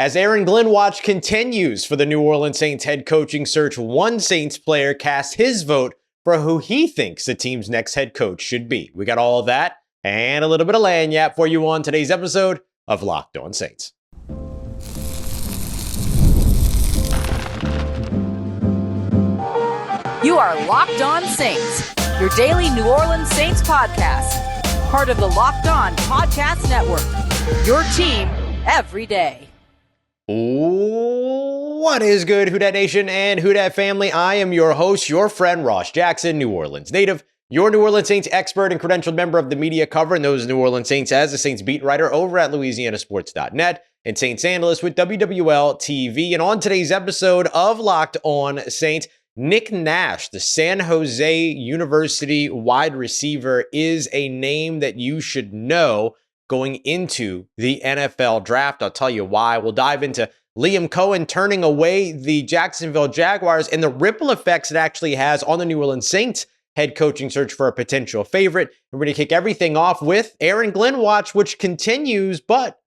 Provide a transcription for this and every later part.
As Aaron Glenn watch continues for the New Orleans Saints head coaching search, one Saints player cast his vote for who he thinks the team's next head coach should be. We got all of that and a little bit of lagniappe for you on today's episode of Locked On Saints. You are Locked On Saints, your daily New Orleans Saints podcast, part of the Locked On Podcast Network, your team every day. What is good, Who Dat Nation and Who Dat family? I am your host, your friend Ross Jackson, New Orleans native, your New Orleans Saints expert and credentialed member of the media covering those New Orleans Saints as a Saints beat writer over at LouisianaSports.net and Saints analyst with WWL TV. And on today's episode of Locked On Saints, Nick Nash, the San Jose University wide receiver, is a name that you should know going into the NFL draft. I'll tell you why. We'll dive into Liam Coen turning away the Jacksonville Jaguars and the ripple effects it actually has on the New Orleans Saints head coaching search for a potential favorite. We're going to kick everything off with Aaron Glenn watch, which continues, but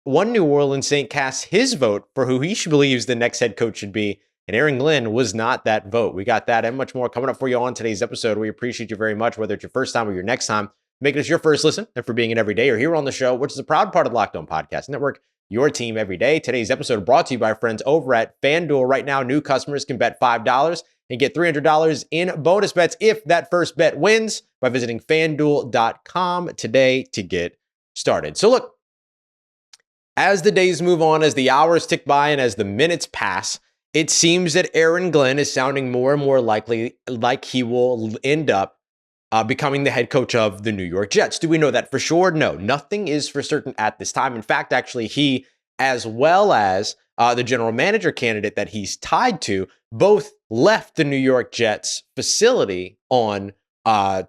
one New Orleans Saint casts his vote for who he believes the next head coach should be. And Aaron Glenn was not that vote. We got that and much more coming up for you on today's episode. We appreciate you very much, whether it's your first time or your next time. Make it your first listen, and for being an everyday or here on the show, which is a proud part of the Locked On Podcast Network, your team every day. Today's episode brought to you by our friends over at FanDuel. Right now, new customers can bet $5 and get $300 in bonus bets if that first bet wins by visiting FanDuel.com today to get started. So look, as the days move on, as the hours tick by, and as the minutes pass, it seems that Aaron Glenn is sounding more and more likely like he will end up becoming the head coach of the New York Jets. Do we know that for sure? No, nothing is for certain at this time. In fact, actually, he, as well as the general manager candidate that he's tied to, both left the New York Jets facility on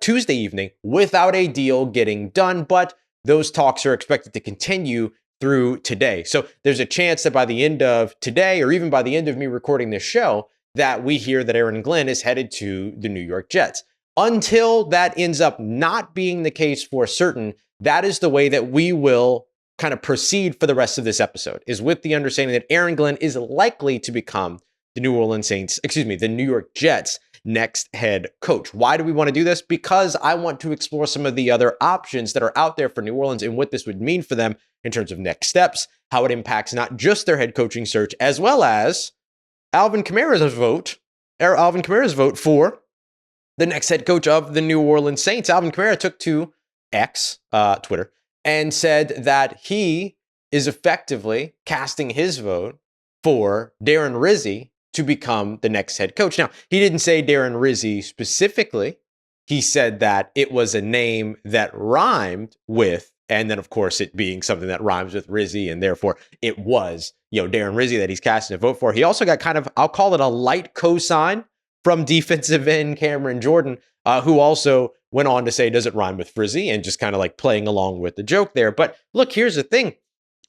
Tuesday evening without a deal getting done. But those talks are expected to continue through today. So there's a chance that by the end of today, or even by the end of me recording this show, that we hear that Aaron Glenn is headed to the New York Jets. Until that ends up not being the case for certain, that is the way that we will kind of proceed for the rest of this episode, is with the understanding that Aaron Glenn is likely to become the New York Jets' next head coach. Why do we want to do this? Because I want to explore some of the other options that are out there for New Orleans and what this would mean for them in terms of next steps, how it impacts not just their head coaching search, as well as Alvin Kamara's vote for the next head coach of the New Orleans Saints. Alvin Kamara took to X, Twitter, and said that he is effectively casting his vote for Darren Rizzi to become the next head coach. Now, he didn't say Darren Rizzi specifically. He said that it was a name that rhymed with, and then, of course, it being something that rhymes with Rizzi, and therefore it was, Darren Rizzi that he's casting a vote for. He also got kind of, I'll call it a light cosign from defensive end Cameron Jordan, who also went on to say, does it rhyme with Frizzy? And just kind of like playing along with the joke there. But look, here's the thing.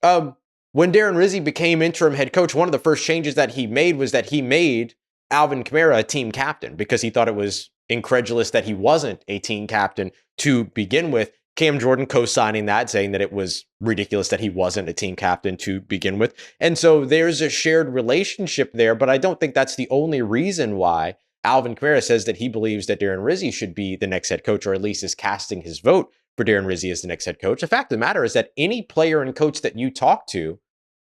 When Darren Rizzi became interim head coach, one of the first changes that he made was that he made Alvin Kamara a team captain because he thought it was incredulous that he wasn't a team captain to begin with. Cam Jordan co-signing that, saying that it was ridiculous that he wasn't a team captain to begin with. And so there's a shared relationship there, but I don't think that's the only reason why Alvin Kamara says that he believes that Darren Rizzi should be the next head coach, or at least is casting his vote for Darren Rizzi as the next head coach. The fact of the matter is that any player and coach that you talk to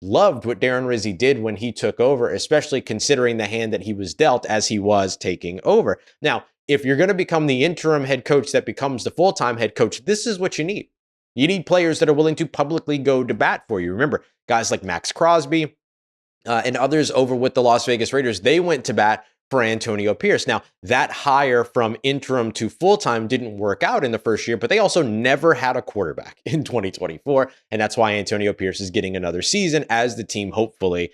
loved what Darren Rizzi did when he took over, especially considering the hand that he was dealt as he was taking over. Now, if you're going to become the interim head coach that becomes the full-time head coach, this is what you need. You need players that are willing to publicly go to bat for you. Remember, guys like Max Crosby and others over with the Las Vegas Raiders, they went to bat for Antonio Pierce. Now, that hire from interim to full-time didn't work out in the first year, but they also never had a quarterback in 2024, and that's why Antonio Pierce is getting another season as the team hopefully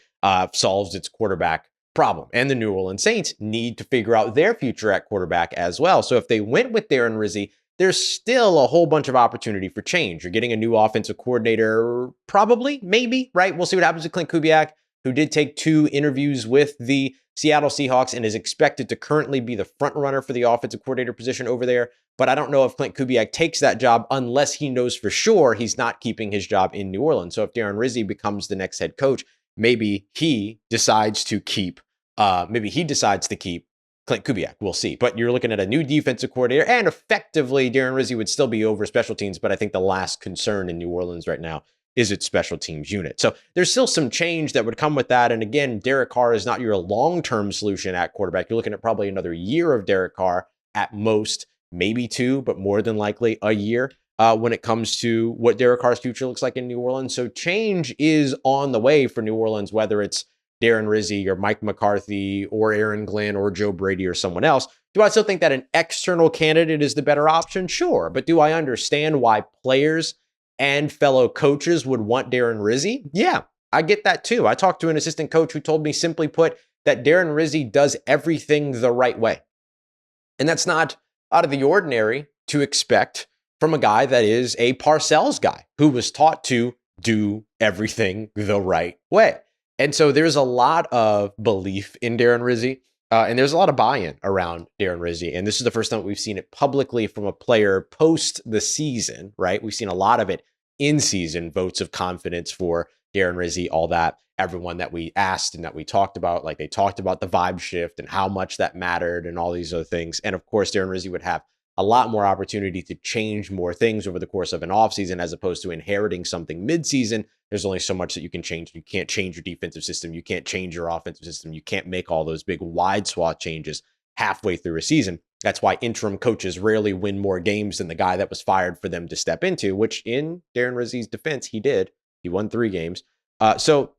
solves its quarterback problem. And the New Orleans Saints need to figure out their future at quarterback as well. So if they went with Darren Rizzi, there's still a whole bunch of opportunity for change. You're getting a new offensive coordinator, probably, maybe, right? We'll see what happens to Clint Kubiak, who did take 2 interviews with the Seattle Seahawks and is expected to currently be the front runner for the offensive coordinator position over there. But I don't know if Clint Kubiak takes that job unless he knows for sure he's not keeping his job in New Orleans. So if Darren Rizzi becomes the next head coach, maybe he decides to keep Clint Kubiak. We'll see. But you're looking at a new defensive coordinator, and effectively Darren Rizzi would still be over special teams. But I think the last concern in New Orleans right now is its special teams unit. So there's still some change that would come with that. And again, Derek Carr is not your long-term solution at quarterback. You're looking at probably another year of Derek Carr at most, maybe 2, but more than likely a year when it comes to what Derek Carr's future looks like in New Orleans. So change is on the way for New Orleans, whether it's Darren Rizzi or Mike McCarthy or Aaron Glenn or Joe Brady or someone else. Do I still think that an external candidate is the better option? Sure. But do I understand why players and fellow coaches would want Darren Rizzi? Yeah, I get that too. I talked to an assistant coach who told me, simply put, that Darren Rizzi does everything the right way. And that's not out of the ordinary to expect from a guy that is a Parcells guy who was taught to do everything the right way. And so there's a lot of belief in Darren Rizzi, and there's a lot of buy-in around Darren Rizzi. And this is the first time we've seen it publicly from a player post the season, right? We've seen a lot of it in season, votes of confidence for Darren Rizzi, all that. Everyone that we asked and that we talked about, like they talked about the vibe shift and how much that mattered and all these other things. And of course, Darren Rizzi would have a lot more opportunity to change more things over the course of an offseason as opposed to inheriting something midseason. There's only so much that you can change. You can't change your defensive system. You can't change your offensive system. You can't make all those big wide swath changes halfway through a season. That's why interim coaches rarely win more games than the guy that was fired for them to step into, which in Darren Rizzi's defense, he did. He won 3 games. So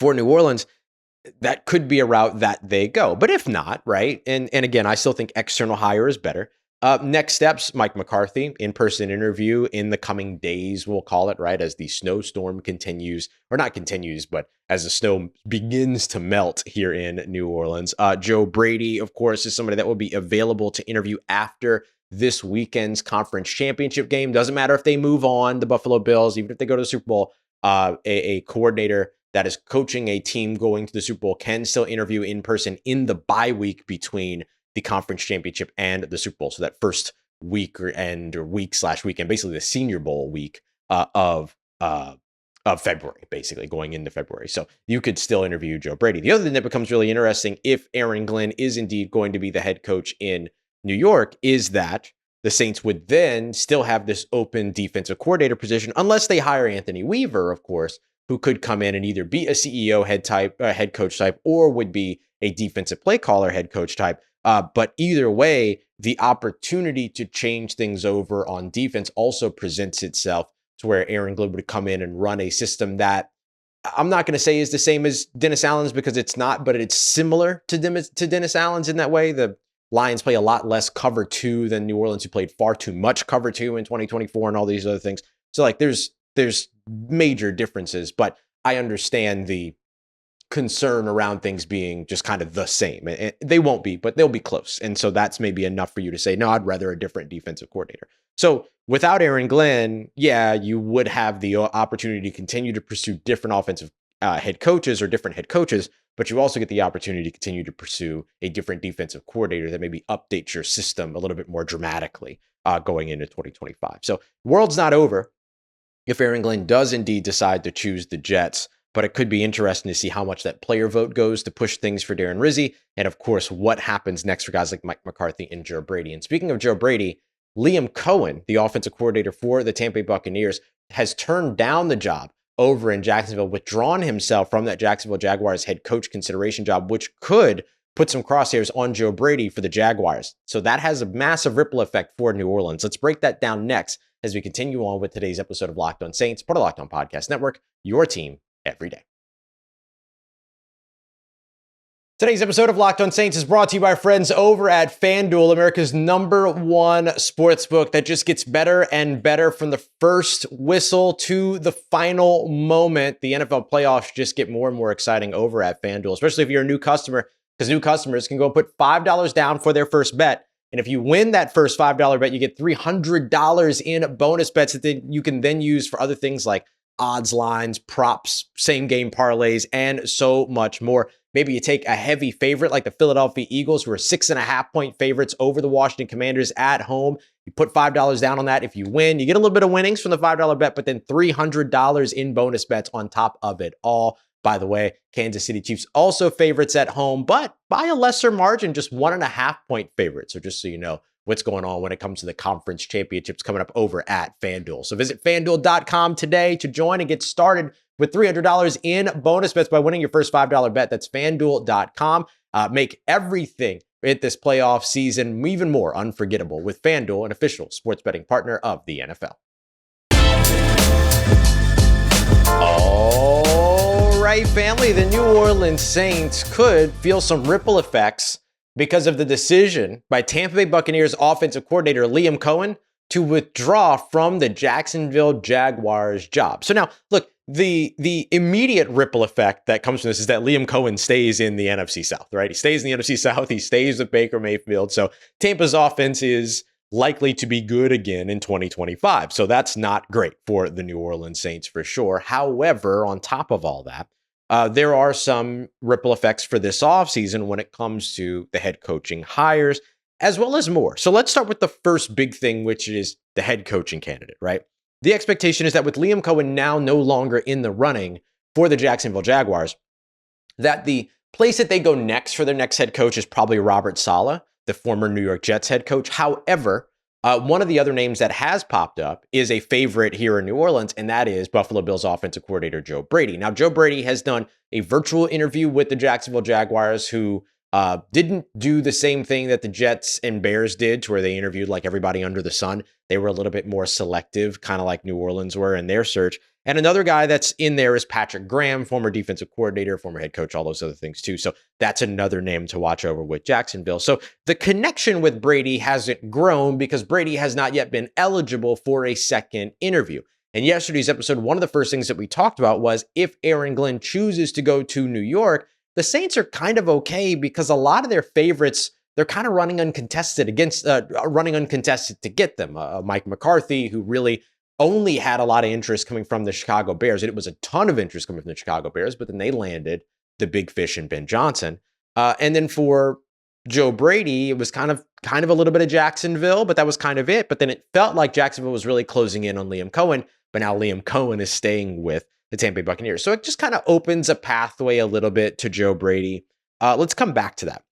for New Orleans, that could be a route that they go. But if not, right? And again, I still think external hire is better. Next steps, Mike McCarthy, in-person interview in the coming days, we'll call it, right? As the snowstorm continues, or not continues, but as the snow begins to melt here in New Orleans. Joe Brady, of course, is somebody that will be available to interview after this weekend's conference championship game. Doesn't matter if they move on, the Buffalo Bills, even if they go to the Super Bowl, a coordinator that is coaching a team going to the Super Bowl can still interview in person in the bye week between the conference championship and the Super Bowl. So that first week or weekend, basically the Senior Bowl week of February, basically going into February. So you could still interview Joe Brady. The other thing that becomes really interesting, if Aaron Glenn is indeed going to be the head coach in New York, is that the Saints would then still have this open defensive coordinator position, unless they hire Anthony Weaver, of course, who could come in and either be a CEO head coach type, or would be a defensive play caller head coach type. But either way, the opportunity to change things over on defense also presents itself to where Aaron Glenn would come in and run a system that I'm not going to say is the same as Dennis Allen's, because it's not, but it's similar to Dennis Allen's in that way. The Lions play a lot less cover 2 than New Orleans, who played far too much cover 2 in 2024 and all these other things. So like there's major differences, but I understand the concern around things being just kind of the same. And they won't be, but they'll be close. And so that's maybe enough for you to say, no, I'd rather a different defensive coordinator. So without Aaron Glenn, yeah, you would have the opportunity to continue to pursue different offensive head coaches or different head coaches, but you also get the opportunity to continue to pursue a different defensive coordinator that maybe updates your system a little bit more dramatically going into 2025. So the world's not over if Aaron Glenn does indeed decide to choose the Jets. But it could be interesting to see how much that player vote goes to push things for Darren Rizzi. And of course, what happens next for guys like Mike McCarthy and Joe Brady. And speaking of Joe Brady, Liam Coen, the offensive coordinator for the Tampa Bay Buccaneers, has turned down the job over in Jacksonville, withdrawn himself from that Jacksonville Jaguars head coach consideration job, which could put some crosshairs on Joe Brady for the Jaguars. So that has a massive ripple effect for New Orleans. Let's break that down next as we continue on with today's episode of Locked On Saints, part of Locked On Podcast Network, your team every day. Today's episode of Locked On Saints is brought to you by our friends over at FanDuel, America's #1 sportsbook that just gets better and better from the first whistle to the final moment. The NFL playoffs just get more and more exciting over at FanDuel, especially if you're a new customer, because new customers can go put $5 down for their first bet. And if you win that first $5 bet, you get $300 in bonus bets that you can then use for other things like odds lines, props, same game parlays, and so much more. Maybe you take a heavy favorite like the Philadelphia Eagles, who are 6.5-point favorites over the Washington Commanders at home. You put $5 down on that. If you win, you get a little bit of winnings from the $5 bet, but then $300 in bonus bets on top of it all By the way, Kansas City Chiefs also favorites at home, but by a lesser margin, just 1.5-point favorite. So just so you know what's going on when it comes to the conference championships coming up over at FanDuel. So visit FanDuel.com today to join and get started with $300 in bonus bets by winning your first $5 bet. That's FanDuel.com. Make everything in this playoff season even more unforgettable with FanDuel, an official sports betting partner of the NFL. All right, family, the New Orleans Saints could feel some ripple effects because of the decision by Tampa Bay Buccaneers offensive coordinator Liam Coen to withdraw from the Jacksonville Jaguars job. So now, look, the immediate ripple effect that comes from this is that Liam Coen stays in the NFC South, right? He stays in the NFC South. He stays with Baker Mayfield. So Tampa's offense is likely to be good again in 2025. So that's not great for the New Orleans Saints for sure. However, on top of all that, there are some ripple effects for this offseason when it comes to the head coaching hires, as well as more. So let's start with the first big thing, which is the head coaching candidate, right? The expectation is that with Liam Coen now no longer in the running for the Jacksonville Jaguars, that the place that they go next for their next head coach is probably Robert Saleh, the former New York Jets head coach. However, one of the other names that has popped up is a favorite here in New Orleans, and that is Buffalo Bills offensive coordinator Joe Brady. Now, Joe Brady has done a virtual interview with the Jacksonville Jaguars, who didn't do the same thing that the Jets and Bears did, to where they interviewed like everybody under the sun. They were a little bit more selective, kind of like New Orleans were in their search. And another guy that's in there is Patrick Graham, former defensive coordinator, former head coach, all those other things too. So that's another name to watch over with Jacksonville. So the connection with Brady hasn't grown because Brady has not yet been eligible for a second interview. In yesterday's episode, one of the first things that we talked about was if Aaron Glenn chooses to go to New York, the Saints are kind of okay because a lot of their favorites, they're kind of running uncontested to get them. Mike McCarthy, who really only had a lot of interest coming from the Chicago Bears. And it was a ton of interest coming from the Chicago Bears, but then they landed the big fish in Ben Johnson. And then for Joe Brady, it was kind of a little bit of Jacksonville, but that was kind of it. But then it felt like Jacksonville was really closing in on Liam Coen, but now Liam Coen is staying with the Tampa Bay Buccaneers. So it just kind of opens a pathway a little bit to Joe Brady. Let's come back to that.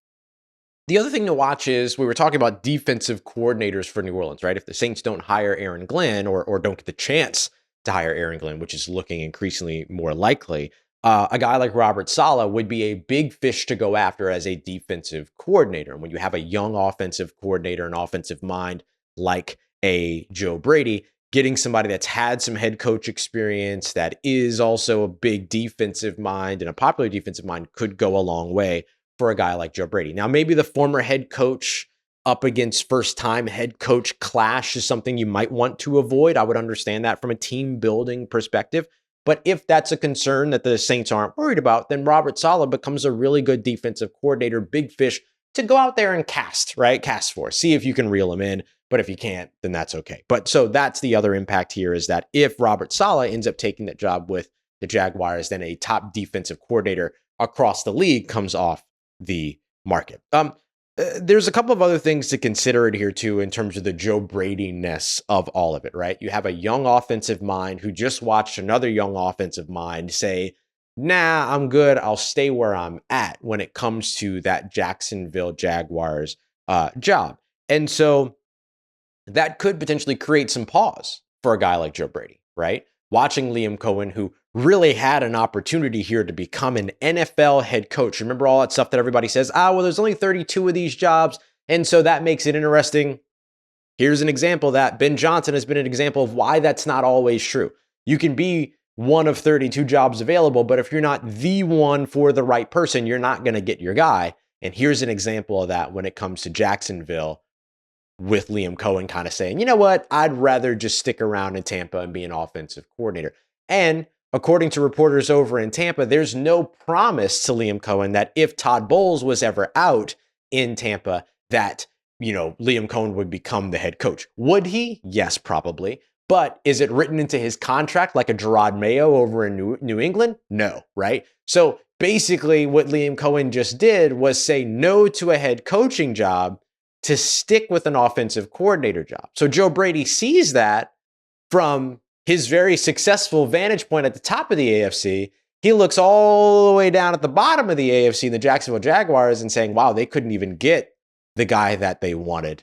The other thing to watch is we were talking about defensive coordinators for New Orleans, right? If the Saints don't hire Aaron Glenn or don't get the chance to hire Aaron Glenn, which is looking increasingly more likely, a guy like Robert Saleh would be a big fish to go after as a defensive coordinator. And when you have a young offensive coordinator, an offensive mind like a Joe Brady, getting somebody that's had some head coach experience that is also a big defensive mind and a popular defensive mind could go a long way for a guy like Joe Brady. Now, maybe the former head coach up against first-time head coach clash is something you might want to avoid. I would understand that from a team-building perspective. But if that's a concern that the Saints aren't worried about, then Robert Saleh becomes a really good defensive coordinator, big fish, to go out there and cast, right? Cast for. See if you can reel him in. But if you can't, then that's okay. But so that's the other impact here, is that if Robert Saleh ends up taking that job with the Jaguars, then a top defensive coordinator across the league comes off the market. There's a couple of other things to consider it here too, in terms of the Joe Brady-ness of all of it, right? You have a young offensive mind who just watched another young offensive mind say, nah, I'm good. I'll stay where I'm at when it comes to that Jacksonville Jaguars job. And so that could potentially create some pause for a guy like Joe Brady, right? Watching Liam Coen, who really had an opportunity here to become an NFL head coach. Remember all that stuff that everybody says, well, there's only 32 of these jobs, and so that makes it interesting. Here's an example of that. Ben Johnson has been an example of why that's not always true. You can be one of 32 jobs available, but if you're not the one for the right person, you're not going to get your guy. And here's an example of that when it comes to Jacksonville, with Liam Coen kind of saying, you know what, I'd rather just stick around in Tampa and be an offensive coordinator. And according to reporters over in Tampa, there's no promise to Liam Coen that if Todd Bowles was ever out in Tampa, that, Liam Coen would become the head coach. Would he? Yes, probably. But is it written into his contract like a Gerard Mayo over in New England? No, right? So basically what Liam Coen just did was say no to a head coaching job to stick with an offensive coordinator job. So Joe Brady sees that from his very successful vantage point at the top of the AFC. he looks all the way down at the bottom of the AFC, the Jacksonville Jaguars, and saying, wow, they couldn't even get the guy that they wanted.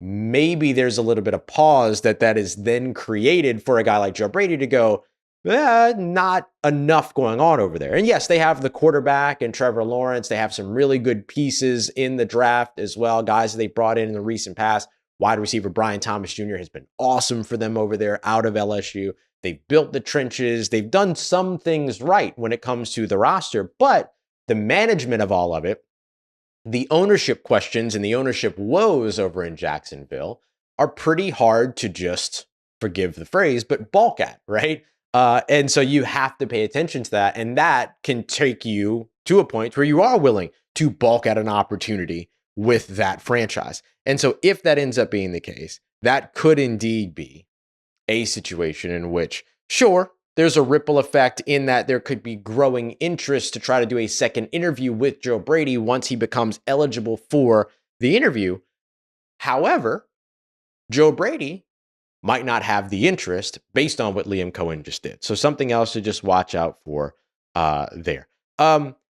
Maybe there's a little bit of pause that is then created for a guy like Joe Brady to go, not enough going on over there. And yes, they have the quarterback and Trevor Lawrence. They have some really good pieces in the draft as well, guys that they brought in the recent past. Wide receiver Brian Thomas Jr. has been awesome for them over there out of LSU. They've built the trenches. They've done some things right when it comes to the roster, but the management of all of it, the ownership questions and the ownership woes over in Jacksonville are pretty hard to just, forgive the phrase, but balk at, right? And so you have to pay attention to that. And that can take you to a point where you are willing to balk at an opportunity with that franchise. And so if that ends up being the case, that could indeed be a situation in which, sure, there's a ripple effect in that there could be growing interest to try to do a second interview with Joe Brady once he becomes eligible for the interview. However, Joe Brady might not have the interest based on what Liam Coen just did. So something else to just watch out for there.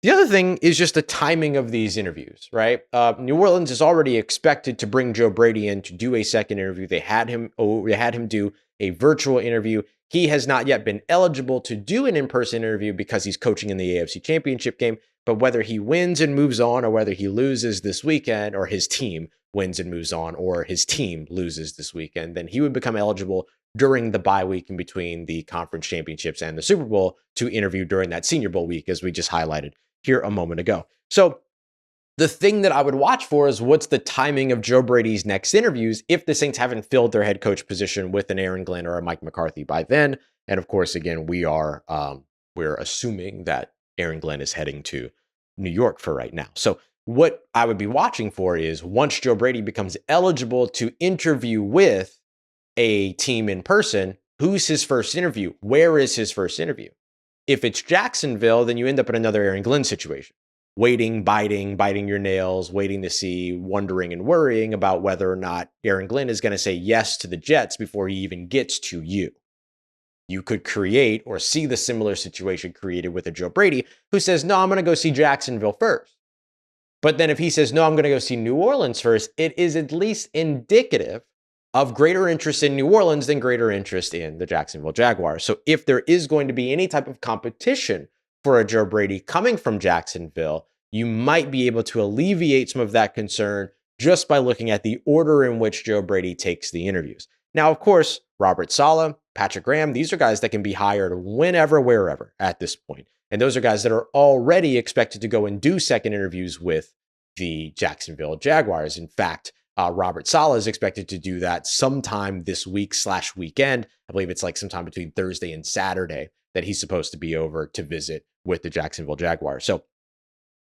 The other thing is just the timing of these interviews, right? New Orleans is already expected to bring Joe Brady in to do a second interview. They had him do a virtual interview. He has not yet been eligible to do an in-person interview because he's coaching in the AFC Championship game. But whether he wins and moves on, or whether he loses this weekend, or his team wins and moves on, or his team loses this weekend, then he would become eligible during the bye week in between the conference championships and the Super Bowl to interview during that Senior Bowl week, as we just highlighted here a moment ago. So the thing that I would watch for is what's the timing of Joe Brady's next interviews if the Saints haven't filled their head coach position with an Aaron Glenn or a Mike McCarthy by then. And of course, again, we're assuming that Aaron Glenn is heading to New York for right now. So what I would be watching for is once Joe Brady becomes eligible to interview with a team in person, who's his first interview? Where is his first interview? If it's Jacksonville, then you end up in another Aaron Glenn situation. Waiting, biting your nails, waiting to see, wondering and worrying about whether or not Aaron Glenn is going to say yes to the Jets before he even gets to you. You could create or see the similar situation created with a Joe Brady who says, no, I'm going to go see Jacksonville first. But then if he says, no, I'm going to go see New Orleans first, it is at least indicative of greater interest in New Orleans than greater interest in the Jacksonville Jaguars. So if there is going to be any type of competition for a Joe Brady coming from Jacksonville, you might be able to alleviate some of that concern just by looking at the order in which Joe Brady takes the interviews. Now, of course, Robert Saleh, Patrick Graham, these are guys that can be hired whenever, wherever at this point. And those are guys that are already expected to go and do second interviews with the Jacksonville Jaguars. In fact, Robert Saleh is expected to do that sometime this week/weekend. I believe it's like sometime between Thursday and Saturday that he's supposed to be over to visit with the Jacksonville Jaguars. So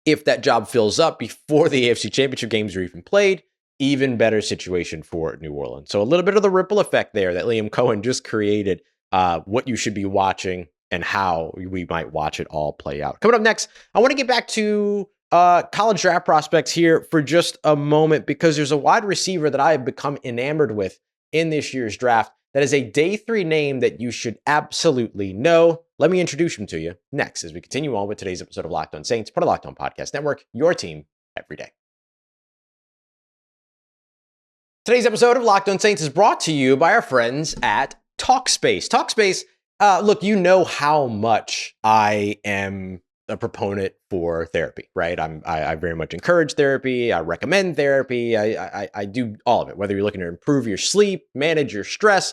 if that job fills up before the AFC Championship games are even played, even better situation for New Orleans. So a little bit of the ripple effect there that Liam Coen just created, what you should be watching and how we might watch it all play out. Coming up next, I want to get back to college draft prospects here for just a moment, because there's a wide receiver that I have become enamored with in this year's draft that is a day 3 name that you should absolutely know. Let me introduce him to you next as we continue on with today's episode of Locked On Saints, part of Locked On Podcast Network, your team every day. Today's episode of Locked On Saints is brought to you by our friends at Talkspace. Talkspace, look, you know how much I am a proponent for therapy, right? I very much encourage therapy. I recommend therapy. I do all of it, whether you're looking to improve your sleep, manage your stress,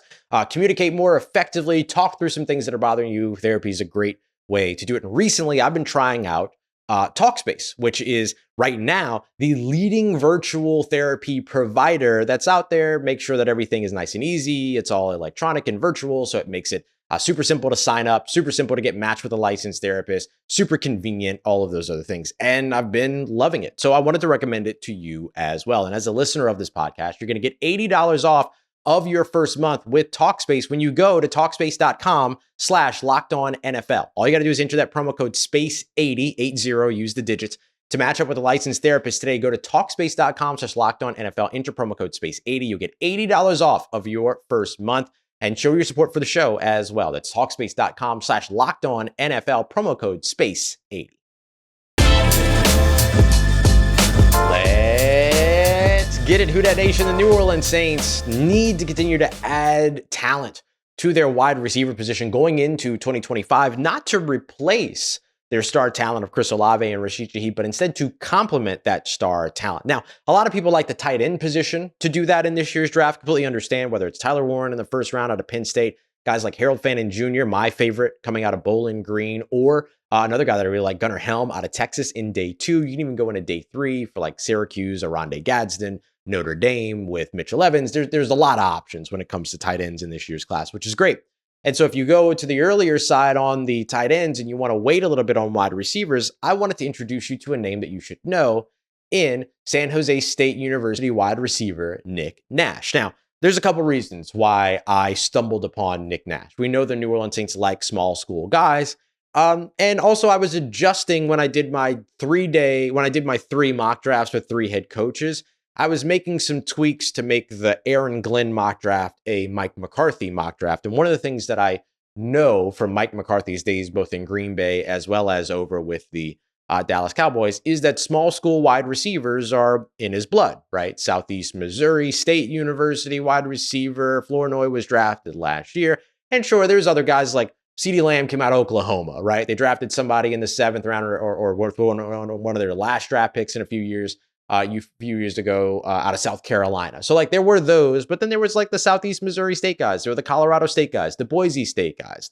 communicate more effectively, talk through some things that are bothering you. Therapy is a great way to do it. And recently I've been trying out Talkspace, which is right now the leading virtual therapy provider that's out there. Make sure that everything is nice and easy. It's all electronic and virtual, so it makes it super simple to sign up, super simple to get matched with a licensed therapist, super convenient, all of those other things. And I've been loving it. So I wanted to recommend it to you as well. And as a listener of this podcast, you're going to get $80 off of your first month with Talkspace when you go to Talkspace.com/LockedOnNFL. All you got to do is enter that promo code SPACE80, use the digits to match up with a licensed therapist today. Go to Talkspace.com/LockedOnNFL, enter promo code SPACE80. You'll get $80 off of your first month. and show your support for the show as well. That's Talkspace.com/LockedOnNFL, promo code SPACE80. Let's get it. Who Dat Nation? The New Orleans Saints need to continue to add talent to their wide receiver position going into 2025, not to replace their star talent of Chris Olave and Rashid Shaheed, but instead to complement that star talent. Now, a lot of people like the tight end position to do that in this year's draft. Completely understand, whether it's Tyler Warren in the first round out of Penn State, guys like Harold Fannin Jr., my favorite, coming out of Bowling Green, or another guy that I really like, Gunnar Helm out of Texas in day 2. You can even go into day 3 for like Syracuse, Oronde Gadsden, Notre Dame with Mitchell Evans. There's a lot of options when it comes to tight ends in this year's class, which is great. And so if you go to the earlier side on the tight ends and you want to wait a little bit on wide receivers, I wanted to introduce you to a name that you should know in San Jose State University wide receiver Nick Nash. Now, there's a couple reasons why I stumbled upon Nick Nash. We know the New Orleans Saints like small school guys. And also I was adjusting when I did my 3 mock drafts with 3 head coaches. I was making some tweaks to make the Aaron Glenn mock draft a Mike McCarthy mock draft. And one of the things that I know from Mike McCarthy's days, both in Green Bay as well as over with the Dallas Cowboys, is that small school wide receivers are in his blood, right? Southeast Missouri State University wide receiver Flournoy was drafted last year. And sure, there's other guys like CeeDee Lamb came out of Oklahoma, right? They drafted somebody in the 7th round or one of their last draft picks in a few years ago out of South Carolina. So like there were those, but then there was like the Southeast Missouri State guys, there were the Colorado State guys, the Boise State guys,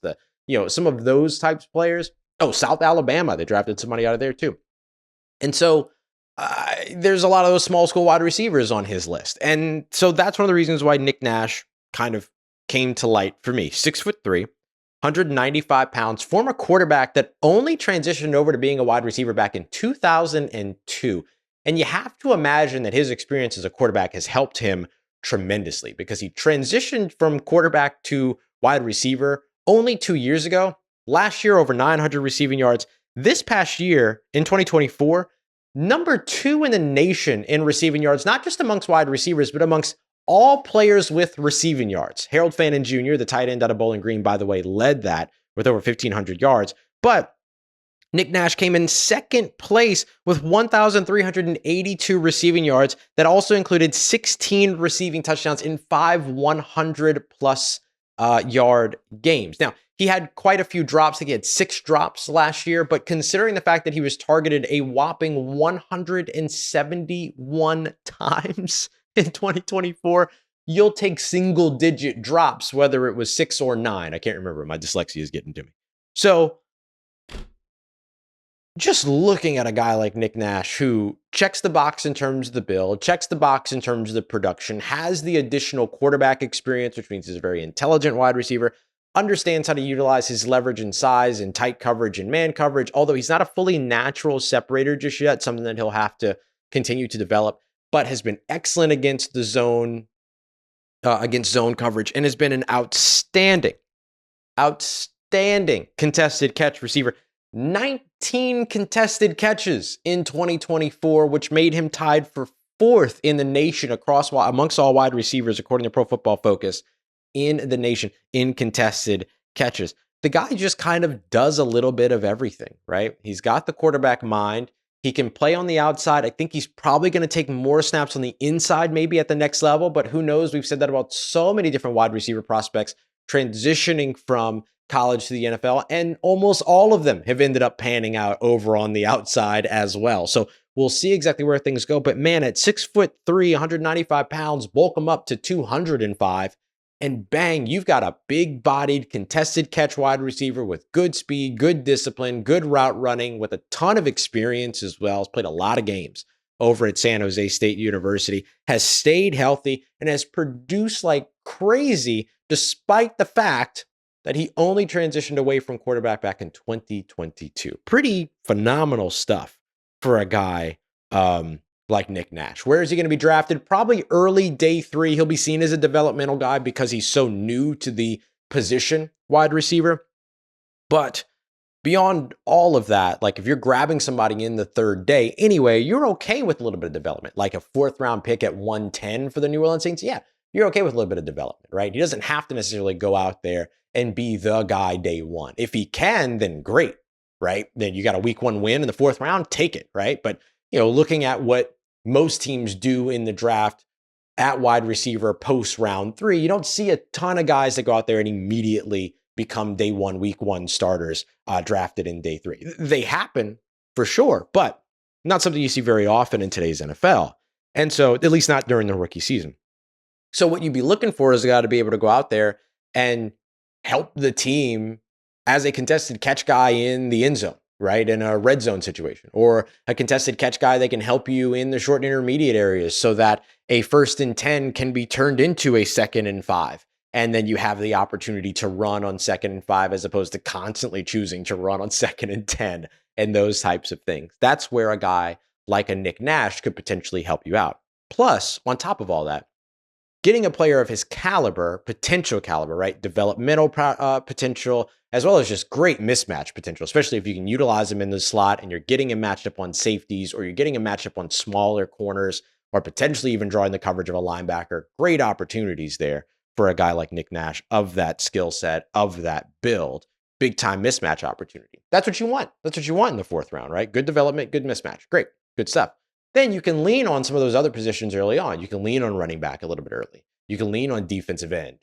some of those types of players. Oh, South Alabama, they drafted somebody out of there too. And so there's a lot of those small school wide receivers on his list. And so that's one of the reasons why Nick Nash kind of came to light for me. 6'3", 195 pounds, former quarterback that only transitioned over to being a wide receiver back in 2002. And you have to imagine that his experience as a quarterback has helped him tremendously because he transitioned from quarterback to wide receiver only 2 years ago. Last year, over 900 receiving yards. This past year, in 2024, number 2 in the nation in receiving yards, not just amongst wide receivers, but amongst all players with receiving yards. Harold Fannin Jr., the tight end out of Bowling Green, by the way, led that with over 1,500 yards. But Nick Nash came in second place with 1,382 receiving yards. That also included 16 receiving touchdowns in 5 100-plus yard games. Now, he had quite a few drops. I think he had 6 drops last year, but considering the fact that he was targeted a whopping 171 times in 2024, you'll take single-digit drops, whether it was 6 or 9. I can't remember. My dyslexia is getting to me. So just looking at a guy like Nick Nash, who checks the box in terms of the build, checks the box in terms of the production, has the additional quarterback experience, which means he's a very intelligent wide receiver, understands how to utilize his leverage and size and tight coverage and man coverage, although he's not a fully natural separator just yet, something that he'll have to continue to develop, but has been excellent against the zone, against zone coverage, and has been an outstanding contested catch receiver. 19 contested catches in 2024, which made him tied for 4th in the nation amongst all wide receivers, according to Pro Football Focus, in the nation in contested catches. The guy just kind of does a little bit of everything, right? He's got the quarterback mind. He can play on the outside. I think he's probably going to take more snaps on the inside, maybe at the next level, but who knows? We've said that about so many different wide receiver prospects transitioning from college to the NFL, and almost all of them have ended up panning out over on the outside as well. So we'll see exactly where things go. But man, at 6'3", 195 pounds, bulk him up to 205, and bang, you've got a big-bodied, contested catch wide receiver with good speed, good discipline, good route running, with a ton of experience as well. He's played a lot of games over at San Jose State University, has stayed healthy, and has produced like crazy, despite the fact that he only transitioned away from quarterback back in 2022. Pretty phenomenal stuff for a guy like Nick Nash. Where is he going to be drafted? Probably early day 3. He'll be seen as a developmental guy because he's so new to the position, wide receiver. But beyond all of that, like if you're grabbing somebody in the 3rd day anyway, you're okay with a little bit of development, like a 4th round pick at 110 for the New Orleans Saints. Yeah, you're okay with a little bit of development, right? He doesn't have to necessarily go out there and be the guy day one. If he can, then great, right? Then you got a week 1 win in the 4th round, take it, right? But, looking at what most teams do in the draft at wide receiver post round 3, you don't see a ton of guys that go out there and immediately become day 1, week 1 starters drafted in day 3. They happen for sure, but not something you see very often in today's NFL. And so, at least not during the rookie season. So what you'd be looking for is a guy to be able to go out there and help the team as a contested catch guy in the end zone, right? In a red zone situation, or a contested catch guy that can help you in the short and intermediate areas so that a 1st and 10 can be turned into a 2nd and 5. And then you have the opportunity to run on 2nd and 5 as opposed to constantly choosing to run on 2nd and 10 and those types of things. That's where a guy like a Nick Nash could potentially help you out. Plus, on top of all that, getting a player of his potential caliber, right? Developmental potential, as well as just great mismatch potential, especially if you can utilize him in the slot and you're getting him matched up on safeties, or you're getting him matched up on smaller corners, or potentially even drawing the coverage of a linebacker. Great opportunities there for a guy like Nick Nash of that skill set, of that build. Big time mismatch opportunity. That's what you want. That's what you want in the 4th round, right? Good development, good mismatch. Great, good stuff. Then you can lean on some of those other positions early on. You can lean on running back a little bit early. You can lean on defensive end,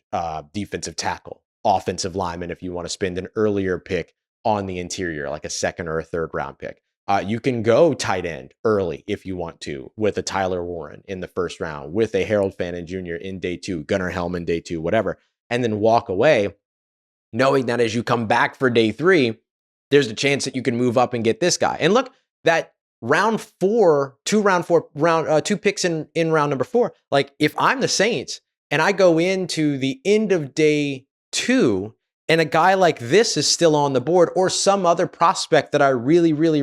defensive tackle, offensive lineman if you want to spend an earlier pick on the interior, like a 2nd or a 3rd round pick. You can go tight end early if you want to, with a Tyler Warren in the 1st round, with a Harold Fannin Jr. in day 2, Gunnar Helman day 2, whatever, and then walk away knowing that as you come back for day 3, there's a chance that you can move up and get this guy. And look, that round 4, two picks in round number 4. Like, if I'm the Saints and I go into the end of day 2 and a guy like this is still on the board, or some other prospect that I really want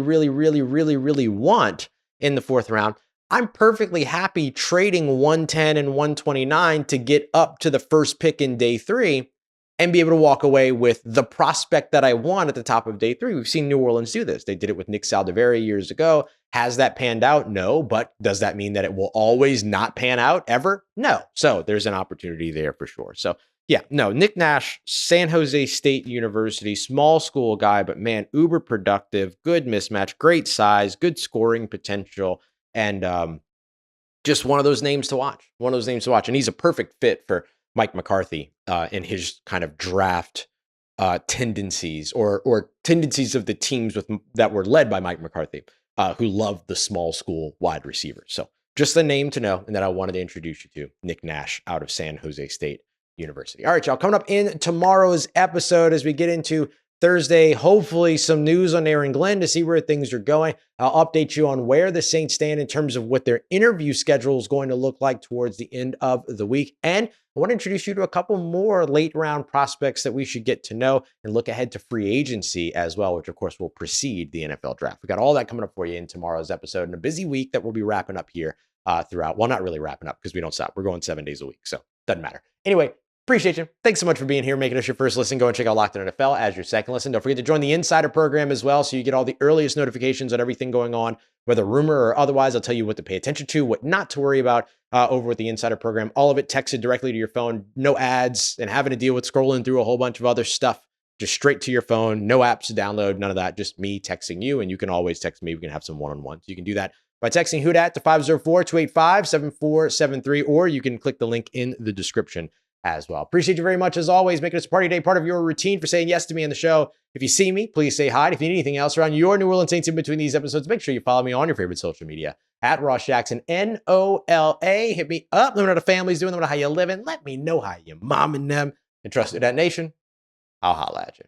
in the 4th round, I'm perfectly happy trading 110 and 129 to get up to the 1st pick in day 3 and be able to walk away with the prospect that I want at the top of day 3. We've seen New Orleans do this. They did it with Nick Saldiveri years ago. Has that panned out? No. But does that mean that it will always not pan out ever? No. So there's an opportunity there for sure. So yeah, no, Nick Nash, San Jose State University, small school guy, but man, uber productive, good mismatch, great size, good scoring potential, and just one of those names to watch. And he's a perfect fit for Mike McCarthy and his kind of draft tendencies, or tendencies of the teams that were led by Mike McCarthy, who loved the small school wide receivers. So just the name to know, and that I wanted to introduce you to, Nick Nash out of San Jose State University. All right, y'all, coming up in tomorrow's episode as we get into Thursday, hopefully some news on Aaron Glenn to see where things are going. I'll update you on where the Saints stand in terms of what their interview schedule is going to look like towards the end of the week. And I want to introduce you to a couple more late round prospects that we should get to know, and look ahead to free agency as well, which of course will precede the NFL draft. We got all that coming up for you in tomorrow's episode, and a busy week that we'll be wrapping up here throughout. Well, not really wrapping up because we don't stop. We're going 7 days a week, so doesn't matter. Anyway, appreciate you. Thanks so much for being here, making us your first listen. Go and check out Locked On NFL as your second listen. Don't forget to join the Insider program as well, so you get all the earliest notifications on everything going on, whether rumor or otherwise. I'll tell you what to pay attention to, what not to worry about over with the Insider program. All of it texted directly to your phone. No ads and having to deal with scrolling through a whole bunch of other stuff. Just straight to your phone. No apps to download. None of that. Just me texting you, and you can always text me. We can have some one-on-ones. You can do that by texting Who Dat to 504-285-7473, or you can click the link in the description as well. Appreciate you very much as always, making this party day part of your routine, for saying yes to me on the show. If you see me, please say hi. If you need anything else around your New Orleans Saints in between these episodes, make sure you follow me on your favorite social media at Ross Jackson, NOLA. Hit me up. Let me know how the family's doing. Let me know how you living. Let me know how you momming them. And trust Who Dat Nation, I'll holla at you.